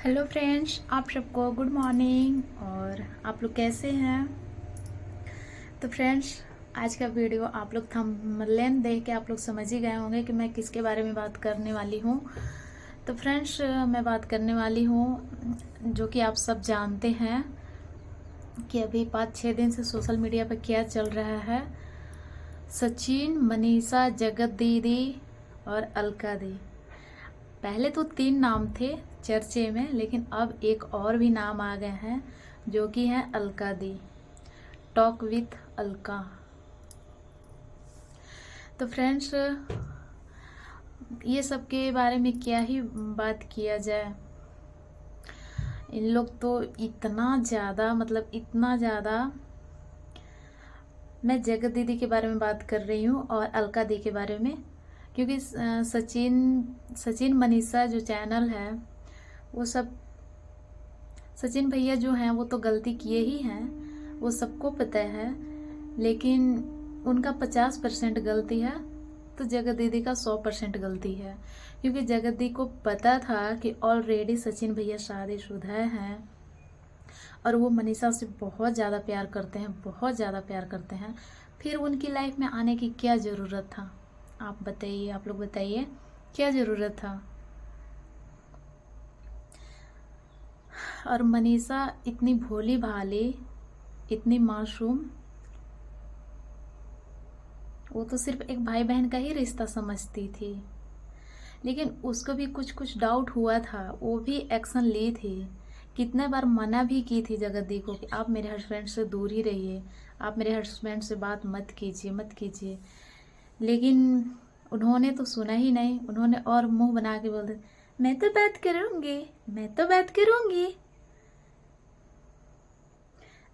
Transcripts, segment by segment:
Hello friends, आप सबको good morning. और आप लोग कैसे हैं? तो फ्रेंड्स, आज का वीडियो आप लोग थंबनेल देख के आप लोग समझ ही गए होंगे कि मैं किसके बारे में बात करने वाली हूँ। तो फ्रेंड्स, मैं बात करने वाली हूँ जो कि आप सब जानते हैं कि अभी 5-6 दिन से सोशल मीडिया पर क्या चल रहा है। सचिन, मनीषा, जगत दीदी और अलका दी। पहले तो 3 नाम थे चर्चे में, लेकिन अब एक और भी नाम आ गए हैं जो कि है अलका दी। Talk with Alka. तो फ्रेंड्स, ये सब के बारे में क्या ही बात किया जाए। इन लोग तो इतना ज़्यादा, मतलब इतना ज़्यादा। मैं जगत दीदी के बारे में बात कर रही हूँ और अलका दी के बारे में, क्योंकि सचिन मनीषा जो चैनल है वो सब, सचिन भैया जो हैं वो तो गलती किए ही हैं, वो सबको पता है। लेकिन उनका 50% गलती है तो जगत दीदी का 100% गलती है, क्योंकि जगत दी को पता था कि ऑलरेडी सचिन भैया शादीशुदा हैं और वो मनीषा से बहुत ज़्यादा प्यार करते हैं, बहुत ज़्यादा प्यार करते हैं। फिर उनकी लाइफ में आने की क्या ज़रूरत था? आप बताइए, आप लोग बताइए, क्या ज़रूरत था? और मनीषा इतनी भोली भाली, इतनी मासूम, वो तो सिर्फ एक भाई बहन का ही रिश्ता समझती थी। लेकिन उसको भी कुछ कुछ डाउट हुआ था, वो भी एक्शन ली थी। कितने बार मना भी की थी जगत दी को कि आप मेरे हस्बैंड से दूर ही रहिए, आप मेरे हस्बैंड से बात मत कीजिए, मत कीजिए। लेकिन उन्होंने तो सुना ही नहीं। उन्होंने और मुंह बना के बोल दिया, मैं तो बात करूंगी, मैं तो बात करूंगी।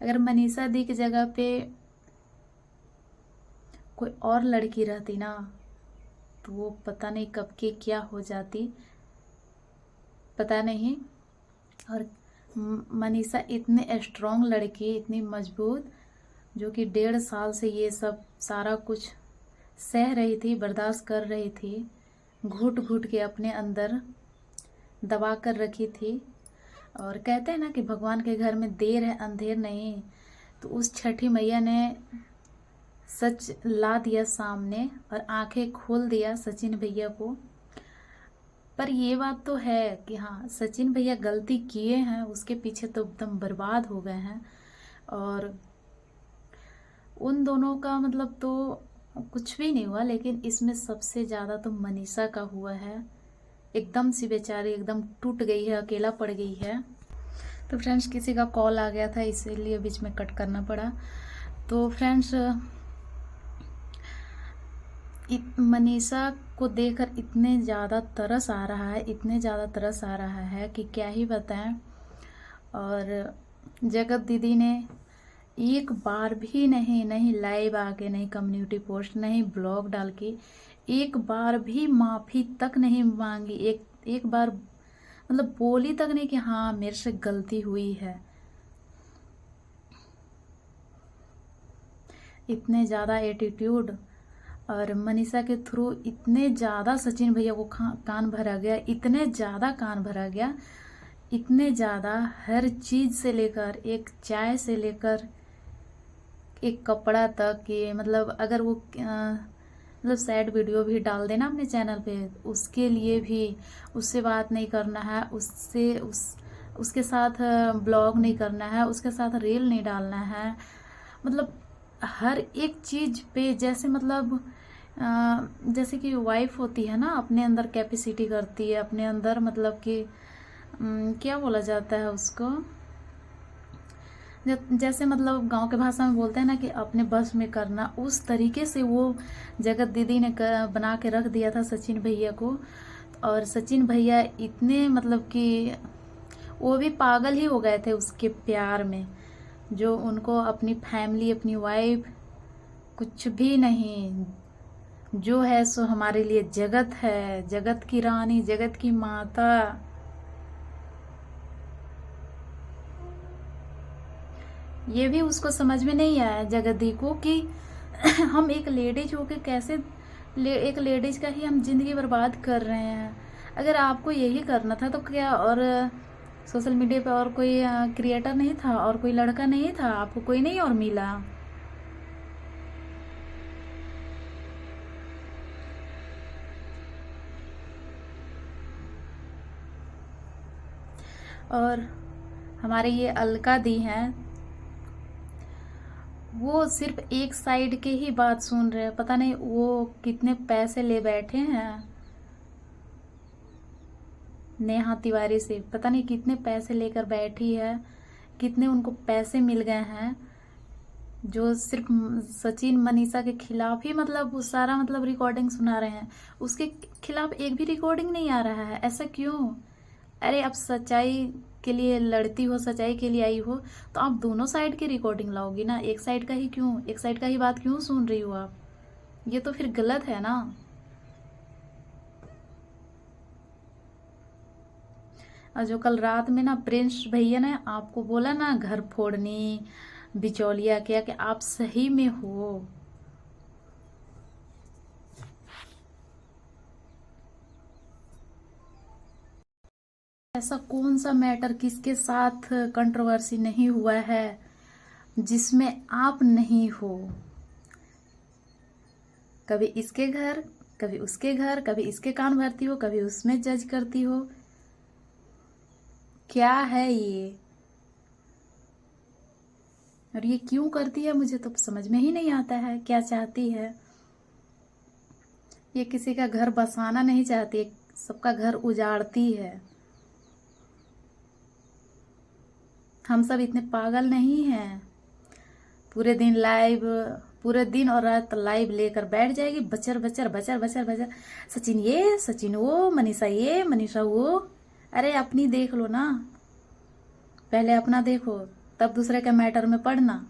अगर मनीषा दी की जगह पे कोई और लड़की रहती ना, तो वो पता नहीं कब की क्या हो जाती, पता नहीं। और मनीषा इतने स्ट्रॉन्ग लड़की, इतनी मजबूत, जो कि 1.5 साल से ये सब सारा कुछ सह रही थी, बर्दाश्त कर रही थी, घुट घुट के अपने अंदर दबा कर रखी थी। और कहते हैं ना कि भगवान के घर में देर है अंधेर नहीं। तो उस छठी मैया ने सच ला दिया सामने और आंखें खोल दिया सचिन भैया को। पर ये बात तो है कि हाँ, सचिन भैया गलती किए हैं, उसके पीछे तो एकदम बर्बाद हो गए हैं। और उन दोनों का मतलब तो कुछ भी नहीं हुआ, लेकिन इसमें सबसे ज़्यादा तो मनीषा का हुआ है। एकदम सी बेचारी एकदम टूट गई है, अकेला पड़ गई है। तो फ्रेंड्स, किसी का कॉल आ गया था, इसीलिए बीच में कट करना पड़ा। तो फ्रेंड्स, मनीषा को देखकर इतने ज़्यादा तरस आ रहा है, इतने ज़्यादा तरस आ रहा है कि क्या ही बताएं। और जगत दीदी ने एक बार भी नहीं लाइव आके, नहीं कम्युनिटी पोस्ट, नहीं ब्लॉग डाल के, एक बार भी माफ़ी तक नहीं मांगी। एक बार मतलब बोली तक नहीं कि हाँ मेरे से गलती हुई है। इतने ज़्यादा एटीट्यूड। और मनीषा के थ्रू इतने ज़्यादा सचिन भैया को कान भरा गया, इतने ज़्यादा कान भरा गया, इतने ज़्यादा हर चीज़ से लेकर, एक चाय से लेकर एक कपड़ा तक। ये मतलब अगर वो मतलब सैड वीडियो भी डाल देना अपने चैनल पे, उसके लिए भी उससे बात नहीं करना है, उसके साथ ब्लॉग नहीं करना है, उसके साथ रील नहीं डालना है। मतलब हर एक चीज़ पे, जैसे मतलब जैसे कि वाइफ होती है ना, अपने अंदर कैपेसिटी करती है, अपने अंदर मतलब कि क्या बोला जाता है उसको, जैसे मतलब गांव के भाषा में बोलते हैं ना कि अपने बस में करना, उस तरीके से वो जगत दीदी ने बना के रख दिया था सचिन भैया को। और सचिन भैया इतने मतलब कि वो भी पागल ही हो गए थे उसके प्यार में, जो उनको अपनी फैमिली, अपनी वाइफ कुछ भी नहीं, जो है सो हमारे लिए जगत है, जगत की रानी, जगत की माता। ये भी उसको समझ में नहीं आया जगत दी को कि हम एक लेडीज होके कैसे एक लेडीज का ही हम जिंदगी बर्बाद कर रहे हैं। अगर आपको यही करना था तो क्या, और सोशल मीडिया पे और कोई क्रिएटर नहीं था, और कोई लड़का नहीं था, आपको कोई नहीं और मिला? और हमारे ये अलका दी हैं, वो सिर्फ एक साइड के ही बात सुन रहे हैं। पता नहीं वो कितने पैसे ले बैठे हैं नेहा तिवारी से, पता नहीं कितने पैसे लेकर बैठी है, कितने उनको पैसे मिल गए हैं, जो सिर्फ सचिन मनीषा के खिलाफ ही मतलब वो सारा मतलब रिकॉर्डिंग सुना रहे हैं। उसके खिलाफ एक भी रिकॉर्डिंग नहीं आ रहा है, ऐसा क्यों? अरे अब सच्चाई के लिए लड़ती हो, सच्चाई के लिए आई हो, तो आप दोनों साइड की रिकॉर्डिंग लाओगी ना, एक साइड का ही क्यों, एक साइड का ही बात क्यों सुन रही हो आप? ये तो फिर गलत है ना। और जो कल रात में ना प्रिंस भैया ने आपको बोला ना घर फोड़नी बिचौलिया किया, कि आप सही में हो। ऐसा कौन सा मैटर किसके साथ कंट्रोवर्सी नहीं हुआ है जिसमें आप नहीं हो? कभी इसके घर, कभी उसके घर, कभी इसके कान भरती हो, कभी उसमें जज करती हो। क्या है ये? और ये क्यों करती है, मुझे तो समझ में ही नहीं आता है, क्या चाहती है? ये किसी का घर बसाना नहीं चाहती, सबका घर उजाड़ती है। हम सब इतने पागल नहीं हैं। पूरे दिन लाइव, पूरे दिन और रात लाइव लेकर बैठ जाएगी, बचर बचर बचर बचर बचर, सचिन ये, सचिन वो, मनीषा ये, मनीषा वो। अरे अपनी देख लो ना, पहले अपना देखो, तब दूसरे के मैटर में पढ़ना।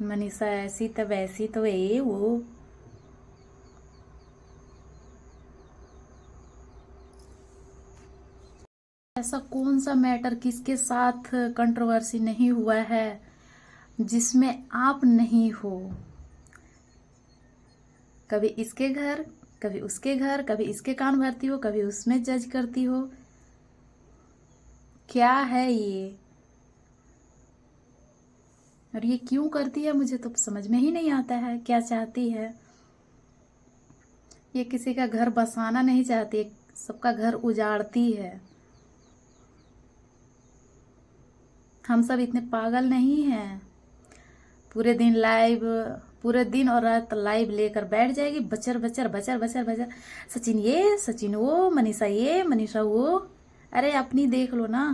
मनीषा ऐसी तो वैसी तो ये वो। ऐसा कौन सा मैटर किसके साथ कंट्रोवर्सी नहीं हुआ है जिसमें आप नहीं हो? कभी इसके घर, कभी उसके घर, कभी इसके कान भरती हो, कभी उसमें जज करती हो। क्या है ये? और ये क्यों करती है, मुझे तो समझ में ही नहीं आता है, क्या चाहती है? ये किसी का घर बसाना नहीं चाहती, सबका घर उजाड़ती है। हम सब इतने पागल नहीं हैं। पूरे दिन लाइव, पूरे दिन और रात लाइव लेकर बैठ जाएगी, बचर बचर बचर बचर बचर, सचिन ये, सचिन वो, मनीषा ये, मनीषा वो। अरे अपनी देख लो ना,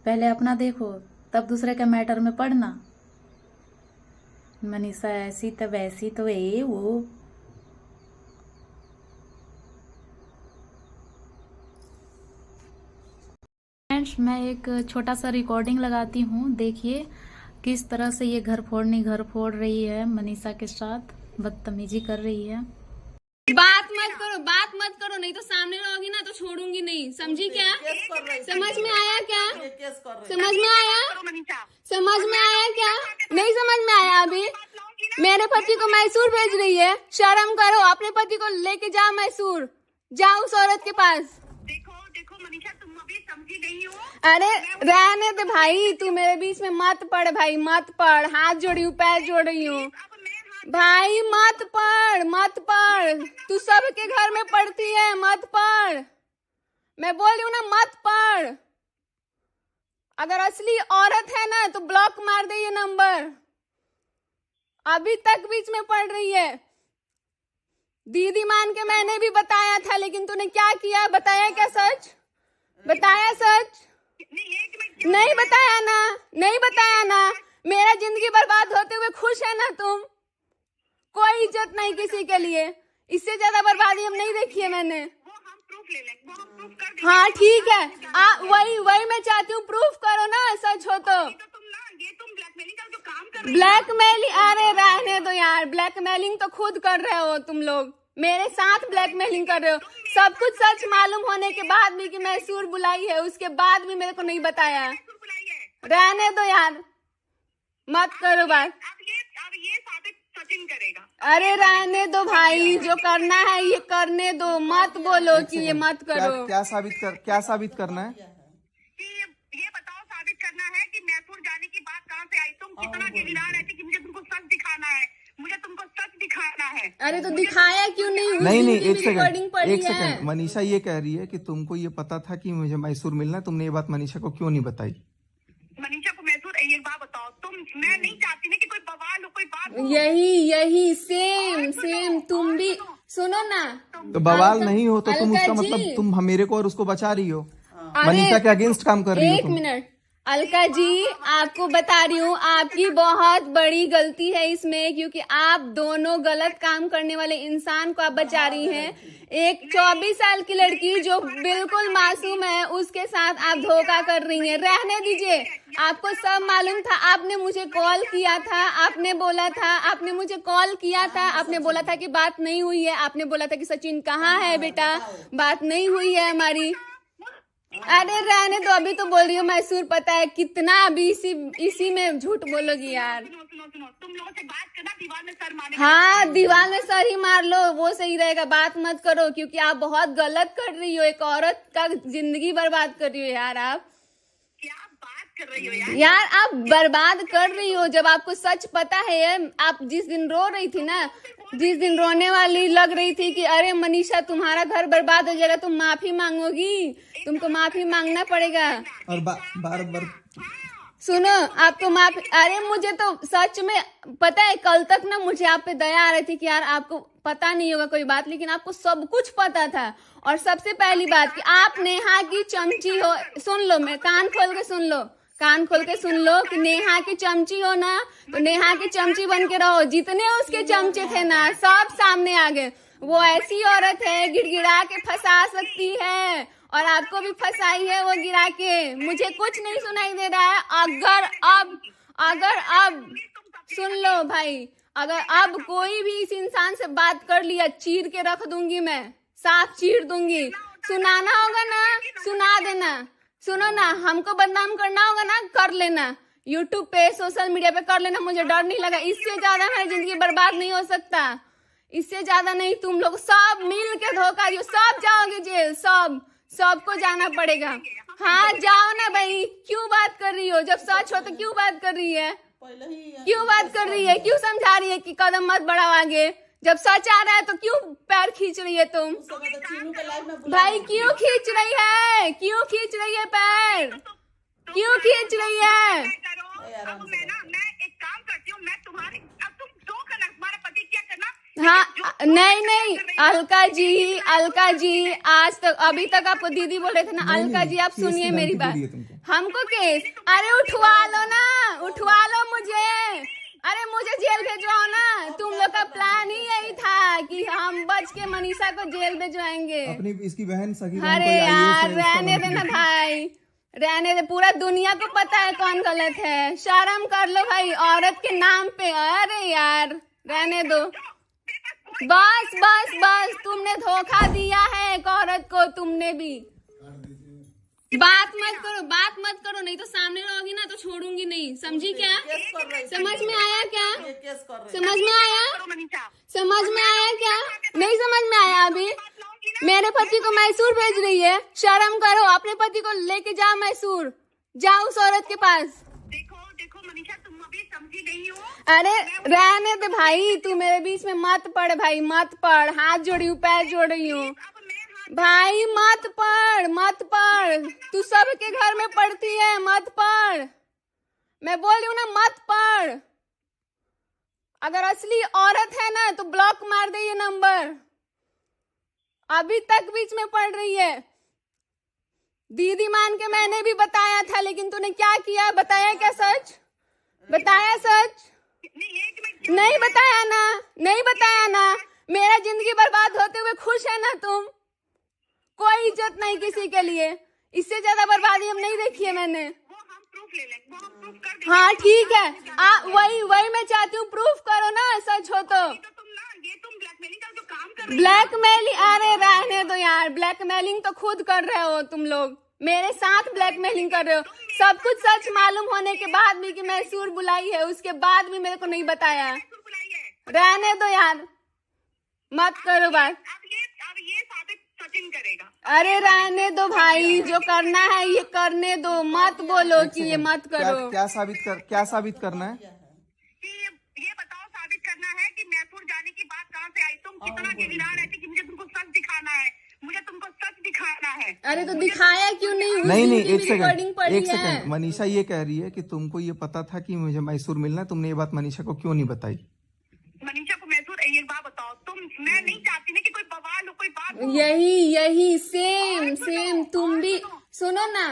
पहले अपना देखो, तब दूसरे के मैटर में पढ़ना। मनीषा ऐसी तो वैसी तो ये वो। फ्रेंड्स, मैं एक छोटा सा रिकॉर्डिंग लगाती हूँ, देखिए किस तरह से ये घर फोड़ रही है, मनीषा के साथ बदतमीजी कर रही है। बात मत करो, नहीं तो सामने रहोगी ना तो छोड़ूंगी नहीं, समझी क्या? समझ में आया क्या? समझ में आया? समझ में आया क्या? नहीं समझ में आया अभी? मेरे पति को मैसूर भेज रही है, शर्म करो, अपने पति को लेके जाओ मैसूर, जाओ उस औरत के पास। देखो मनीषा, तुम अभी समझी नहीं हो। अरे रहने दे भाई, तू मेरे बीच में मत पड़ भाई, मत पड़, हाथ जोड़ी हूँ, पैर जोड़ रही हूँ भाई, मत पढ़, तू सबके घर में पढ़ती है, मत पढ़, मैं बोल रही हूँ ना, मत पढ़। अगर असली औरत है ना तो ब्लॉक मार दे ये नंबर, अभी तक बीच में पढ़ रही है। दीदी मान के मैंने भी बताया था, लेकिन तूने क्या किया, बताया क्या सच? बताया सच? नहीं बताया ना। मेरा जिंदगी बर्बाद होते हुए खुश है ना तुम? कोई इज्जत नहीं किसी के लिए, इससे ज्यादा बर्बादी हम नहीं देखी है मैंने। वो हम प्रूफ ले लेंगे, वो हम प्रूफ कर देंगे। हाँ ठीक है, वही मैं चाहती हूँ, प्रूफ करो ना, सच हो तो। तुम ब्लैकमेलिंग का जो काम कर रहे हो। ब्लैकमेलिंग? अरे रहने दो यार, ब्लैकमेलिंग तो खुद कर रहे हो तुम लोग, मेरे साथ ब्लैकमेलिंग कर रहे हो। सब कुछ सच मालूम होने के बाद भी कि मैसूर बुलाई है, उसके बाद भी मेरे को नहीं बताया। रहने दो यार, मत करो बात। अब ये साबित सचिन करेगा। अरे रहने दो भाई, जो करना है ये करने दो, मत बोलो कि ये मत करो। क्या साबित करना है? कि ये बताओ, साबित करना है कि मैसूर जाने की बात कहाँ से आई? तुम कितना गिरगिरा रहे थे कि मुझे तुमको सच दिखाना है, मुझे तुमको सच दिखाना है। अरे तो दिखाया क्यों नहीं? उस नहीं, दिन की एक भी रिकॉर्डिंग पड़ी है। सेकंड। मनीषा ये कह रही है कि तुमको ये पता था कि मुझे मैसूर मिलना है, तुमने ये बात मनीषा को क्यों नहीं बताई? मनीषा को मैसूर एक बात बताओ, मैं नहीं चाहती ना कि कोई बवाल हो, कोई बात हो। यही सेम तुम भी सुनो ना। तो बवाल नहीं हो तो तुम अलका उसका जी। मतलब तुम मेरे को और उसको बचा रही हो, अरे, मनीषा के अगेंस्ट काम कर रही हो एक तुम। मिनट अलका जी, आपको बता रही हूँ आपकी बहुत बड़ी गलती है इसमें, क्योंकि आप दोनों गलत काम करने वाले इंसान को आप बचा रही हैं। एक 24 साल की लड़की जो बिल्कुल मासूम है, उसके साथ आप धोखा कर रही हैं। रहने दीजिए, आपको सब मालूम था। आपने मुझे कॉल किया था, आपने बोला था, आपने मुझे कॉल किया था, आपने बोला था कि बात नहीं हुई है, आपने बोला था कि सचिन कहाँ है बेटा, बात नहीं हुई है हमारी। अरे रहने दो, अभी तो बोल रही हूँ मैसूर पता है कितना, अभी इसी में झूठ बोलोगी यार। सुनो, तुम लोगों से बात करना, दीवार में सर मारने। हाँ, दीवार में सर ही मार लो, वो सही रहेगा। बात मत करो, क्योंकि आप बहुत गलत कर रही हो, एक औरत का जिंदगी बर्बाद कर रही हो यार। आप क्या बात कर रही हो यार, आप बर्बाद कर रही हो। जब आपको सच पता है, आप जिस दिन रो रही थी ना, जिस दिन रोने वाली लग रही थी कि अरे मनीषा तुम्हारा घर बर्बाद हो जाएगा, तुम माफी मांगोगी, तुमको माफी मांगना पड़ेगा। और बार सुनो, आपको माफी, अरे मुझे तो सच में पता है, कल तक ना मुझे आप पे दया आ रही थी कि यार आपको पता नहीं होगा कोई बात, लेकिन आपको सब कुछ पता था। और सबसे पहली बात कि आप नेहा की चमची हो। सुन लो, मैं कान खोल के सुन लो, कान खोल के सुन लो कि नेहा की चमची हो ना, तो नेहा की चमची बन के रहो। जितने उसके चमचे थे ना, सब सामने आ गए। वो ऐसी औरत है, गिड़गिड़ा के फंसा सकती है, और आपको भी फंसाई है वो गिरा के। मुझे कुछ नहीं सुनाई दे रहा है। अगर अब सुन लो भाई, अगर अब कोई भी इस इंसान से बात कर लिया, चीर के रख दूंगी मैं, साफ चीर दूंगी। सुनाना होगा ना, सुना देना। सुनो ना, हमको बदनाम करना होगा ना, कर लेना, यूट्यूब पे, सोशल मीडिया पे कर लेना, मुझे डर नहीं लगा। इससे ज्यादा मेरी जिंदगी बर्बाद नहीं हो सकता, इससे ज्यादा नहीं। तुम लोग सब मिल के धोखा दियो, सब जाओगे जेल, सबको जाना पड़ेगा। हाँ जाओ ना भाई, क्यों बात कर रही हो? जब सच हो तो क्यों बात कर रही है? क्यों बात कर रही है? क्यों समझा रही है कि कदम मत बढ़ाओ आगे? जब सच आ रहा है तो क्यों पैर खींच रही है तुम? भाई क्यों खींच रही है? क्यों खींच रही है पैर? क्यों खींच रही है? अब मैं एक काम करती हूँ, मैं तुम्हारी, अब तुम दो करना, तुम्हारा पति क्या करना। हाँ, नहीं अलका जी, आज तक, अभी तक आपको दीदी बोल रहे थे ना। अलका जी, आप सुनिए मेरी बात। हमको केस, अरे उठवा लो ना, उठवा लो मुझे, अरे मुझे जेल भेजवाओ ना। तुम लोग का प्लान ही यही था कि हम बच के मनीषा को जेल भेजवाएंगे। अपनी इसकी बहन सगी। अरे यार रहने देना भाई, रहने दे। पूरा दुनिया को पता है कौन गलत है, शर्म कर लो भाई औरत के नाम पे। अरे यार रहने दो, बस तुमने धोखा दिया है एक औरत को, तुमने भी। बात मत करो, नहीं तो सामने रहोगी ना तो छोड़ूंगी नहीं, समझी क्या? समझ में आया क्या? समझ में आया? समझ में आया क्या? नहीं समझ में आया? अभी मेरे पति को मैसूर भेज रही है, शर्म करो, अपने पति को लेके जाओ मैसूर, जाओ उस औरत के पास। देखो मनीषा, तुम अभी समझी नहीं हो। अरे रहने दे भाई, तू मेरे बीच में मत पड़ भाई, मत पड़। हाथ जोड़ी हूँ, पैर जोड़ रही हूँ भाई, मत पढ़। तू सबके घर में पढ़ती है, मत पढ़। मैं बोल रही हूँ ना, मत पढ़। अगर असली औरत है ना तो ब्लॉक मार दे ये नंबर। अभी तक बीच में पढ़ रही है। दीदी मान के मैंने भी बताया था, लेकिन तूने क्या किया? बताया क्या सच? बताया सच? नहीं बताया ना। मेरा जिंदगी बर्बाद होते हुए खुश है ना तुम? कोई इज्जत नहीं किसी के लिए, इससे ज्यादा बर्बादी हम नहीं देखी है मैंने। वो हम प्रूफ ले लेंगे, वो हम प्रूफ कर देंगे। हाँ ठीक है, वही मैं चाहती हूँ, प्रूफ करो ना सच हो तो। तुम ब्लैकमेलिंग का जो काम कर रहे हो। ब्लैकमेलिंग? अरे रहने दो यार, ब्लैकमेलिंग तो खुद कर रहे हो तुम लोग, मेरे साथ ब्लैकमेलिंग कर रहे हो। सब कुछ सच मालूम होने के बाद भी कि मैसूर बुलाई है, उसके बाद भी मेरे को नहीं बताया। रहने दो यार, मत करो बात। अब ये साबित सचिन करेगा। अरे रहने दो भाई, जो करना है ये करने दो, मत बोलो कि ये मत करो। क्या साबित करना है? कि ये बताओ, साबित करना है कि मैसूर जाने की बात कहाँ से आई? तुम कितना गिरगिरा रहे थे कि मुझे तुमको सच दिखाना है, मुझे तुमको सच दिखाना है। अरे तो दिखाया क्यों नहीं? उस नहीं, दिन की एक रिकॉर्डिंग सेकंड, पड़ी एक है। सेकंड। मनीषा ये कह रही है कि तुमको ये पता था कि मुझे मैसूर मिलना है, तुमने ये बात मनीषा को क्यों नहीं बताई? मनीषा को मैसूर, एक बात बताओ तुम, मैं नहीं चाहती ना कि कोई बवाल हो, कोई बात हो। यही सेम तुम भी सुनो ना।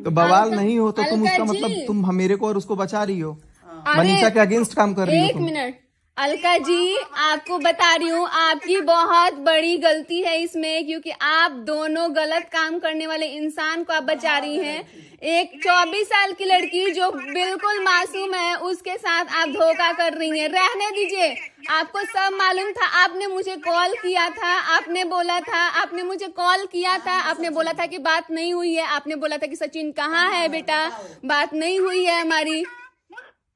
तो बवाल नहीं हो तो तुम अलका उसका जी। मतलब तुम मेरे को और उसको बचा रही हो, अरे, मनीषा के अगेंस्ट काम कर रही हो एक तुम। मिनट अलका जी, आपको बता रही हूँ आपकी बहुत बड़ी गलती है इसमें, क्योंकि आप दोनों गलत काम करने वाले इंसान को आप बचा रही हैं। एक 24 साल की लड़की जो बिल्कुल मासूम है उसके साथ आप धोखा कर रही हैं। रहने दीजिए, आपको सब मालूम था। आपने मुझे कॉल किया था, आपने बोला था, आपने मुझे कॉल किया था, आपने बोला था कि बात नहीं हुई है, आपने बोला था कि सचिन कहाँ है बेटा, बात नहीं हुई है हमारी।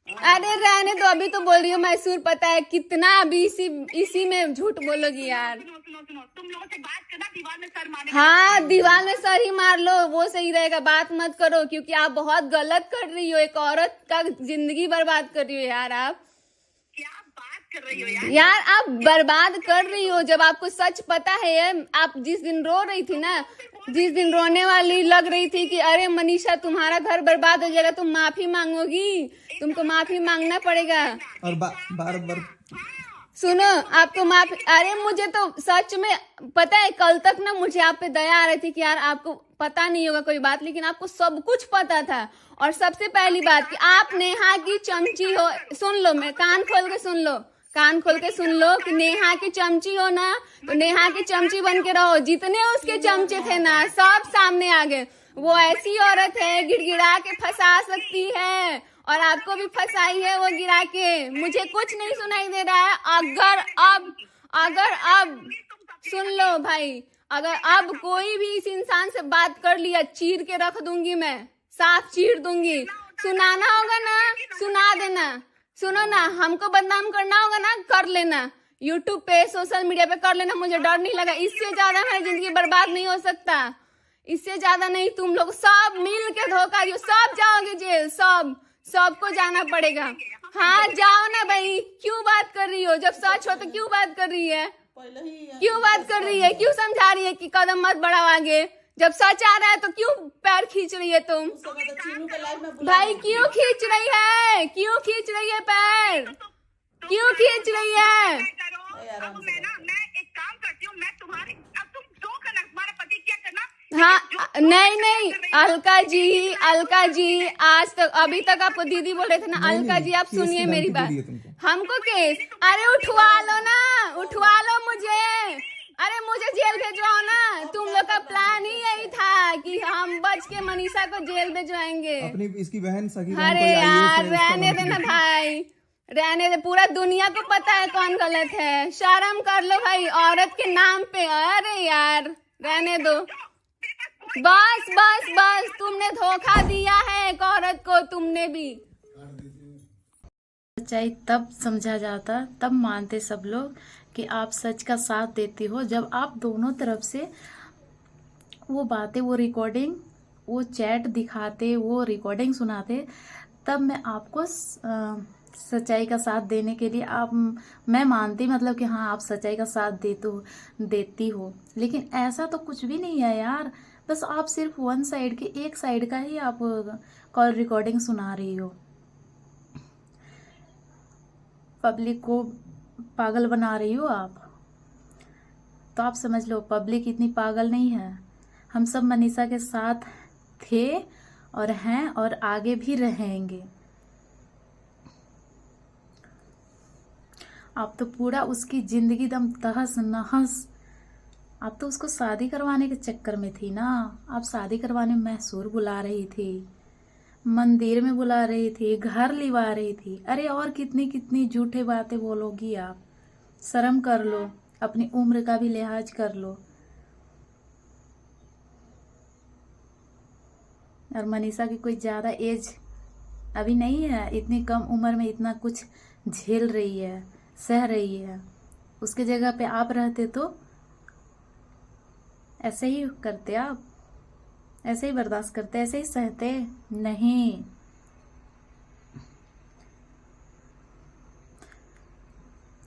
अरे रहने दो, अभी तो बोल रही हो मैसूर, पता है कितना अभी इसी में झूठ बोलोगी यार। सुनो, तुम लोगों से बात करना, दीवार में सर मारने। हाँ, दीवार में सर ही मार लो, वो सही रहेगा। बात मत करो क्योंकि आप बहुत गलत कर रही हो, एक औरत का जिंदगी बर्बाद कर रही हो यार आप। क्या बात कर रही हो यार? यार आप बर्बाद कर रही हो, जब आपको सच पता है। आप जिस दिन रो रही थी ना, जिस दिन रोने वाली लग रही थी कि अरे मनीषा तुम्हारा घर बर्बाद हो जाएगा, तुम माफी मांगोगी, तुमको माफी मांगना पड़ेगा। और बार सुनो, आपको माफी, अरे मुझे तो सच में पता है, कल तक ना मुझे आप पे दया आ रही थी कि यार आपको पता नहीं होगा कोई बात, लेकिन आपको सब कुछ पता था। और सबसे पहली बात कि आप नेहा की चमची हो। सुन लो, मैं कान खोल के सुन लो, कान खोल के सुन लो कि नेहा की चमची हो ना, तो नेहा की चमची बन के रहो। जितने उसके चमचे थे ना सब सामने आ गए। वो ऐसी औरत है, गिड़गिड़ा के फंसा सकती है, और आपको भी फंसाई है वो गिरा के। मुझे कुछ नहीं सुनाई दे रहा है। अगर अब सुन लो भाई, अगर अब कोई भी इस इंसान से बात कर लिया, चीर के रख दूंगी, मैं साफ चीर दूंगी। सुनाना होगा ना, सुना देना। सुनो ना, हमको बदनाम करना होगा ना, कर लेना, यूट्यूब पे, सोशल मीडिया पे कर लेना, मुझे डर नहीं लगा। इससे ज्यादा मेरी जिंदगी बर्बाद नहीं हो सकता, इससे ज्यादा नहीं। तुम लोग सब मिल के धोखा दियो, सब जाओगे जेल, सबको जाना पड़ेगा। हाँ जाओ ना भाई, क्यों बात कर रही हो? जब सच हो तो क्यों बात कर रही है? क्यों बात कर रही है? क्यों समझा रही है कि कदम मत बढ़ाओ आगे? जब सच आ रहा है तो क्यों पैर खींच रही है तुम? भाई क्यों खींच रही है? क्यों खींच रही है पैर? क्यों खींच रही है? अब मैं एक काम करती हूँ, मैं तुम्हारे, अब तुम जो करना, तुम्हारा पति क्या करना। हाँ नहीं, अलका जी, आज तक अभी तक आपको दीदी बोल रहे थे ना। अलका जी आप सुनिए मेरी बात। हमको केस, अरे उठवा लो ना, उठवा लो मुझे, अरे मुझे जेल भेजवाओ ना। तुम लोग का प्लान ही यही था कि हम बच के मनीषा को जेल भेजवाएंगे। अपनी इसकी बहन सगी अरे यार रहने देना भाई, रहने दे। पूरा दुनिया को पता है कौन गलत है, शर्म कर लो भाई औरत के नाम पे। अरे यार रहने दो, बस तुमने धोखा दिया है एक औरत को, तुमने भी। सच्चाई तब समझा जाता, तब मानते सब लोग कि आप सच का साथ देती हो, जब आप दोनों तरफ से वो बातें, वो रिकॉर्डिंग, वो चैट दिखाते, वो रिकॉर्डिंग सुनाते, तब मैं आपको सच्चाई का साथ देने के लिए मैं मानती, मतलब कि हाँ आप सच्चाई का साथ देती हो। लेकिन ऐसा तो कुछ भी नहीं है यार, बस आप सिर्फ वन साइड के, एक साइड का ही आप कॉल रिकॉर्डिंग सुना रही हो, पब्लिक को पागल बना रही हो आप। तो आप समझ लो पब्लिक इतनी पागल नहीं है। हम सब मनीषा के साथ थे और हैं और आगे भी रहेंगे। आप तो पूरा उसकी जिंदगी दम तहस नहस, आप तो उसको शादी करवाने के चक्कर में थी ना। आप शादी करवाने मैसूर बुला रही थी, मंदिर में बुला रही थी, घर लिवा रही थी। अरे और कितनी कितनी झूठे बातें बोलोगी आप। शर्म कर लो, अपनी उम्र का भी लिहाज कर लो। और मनीषा की कोई ज़्यादा एज अभी नहीं है, इतनी कम उम्र में इतना कुछ झेल रही है। सह रही है। उसके जगह पे आप रहते तो ऐसे ही करते, आप ऐसे ही बर्दाश्त करते, ऐसे ही सहते। नहीं।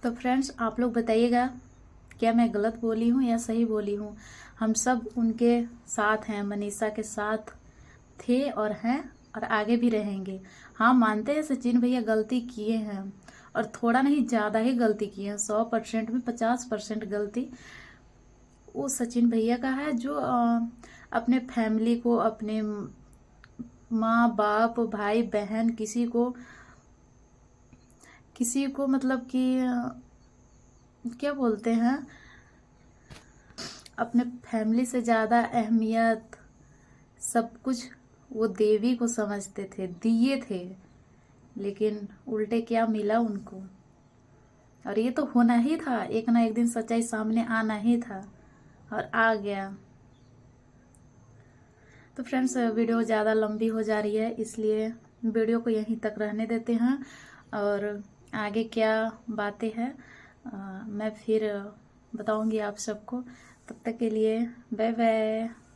तो फ्रेंड्स, आप लोग बताइएगा, क्या मैं गलत बोली हूँ या सही बोली हूँ? हम सब उनके साथ हैं, मनीषा के साथ थे और हैं और आगे भी रहेंगे। हाँ, मानते हैं सचिन भैया गलती किए हैं, और थोड़ा नहीं ज़्यादा ही गलती किए हैं। 100% में 50% गलती वो सचिन भैया का है, जो अपने फैमिली को, अपने माँ बाप भाई बहन किसी को मतलब कि क्या बोलते हैं, अपने फैमिली से ज़्यादा अहमियत सब कुछ वो देवी को समझते थे, दिए थे। लेकिन उल्टे क्या मिला उनको, और ये तो होना ही था, एक ना एक दिन सच्चाई सामने आना ही था, और आ गया। तो फ्रेंड्स, वीडियो ज़्यादा लंबी हो जा रही है, इसलिए वीडियो को यहीं तक रहने देते हैं, और आगे क्या बातें हैं मैं फिर बताऊंगी आप सबको। तब तक के लिए बाय बाय।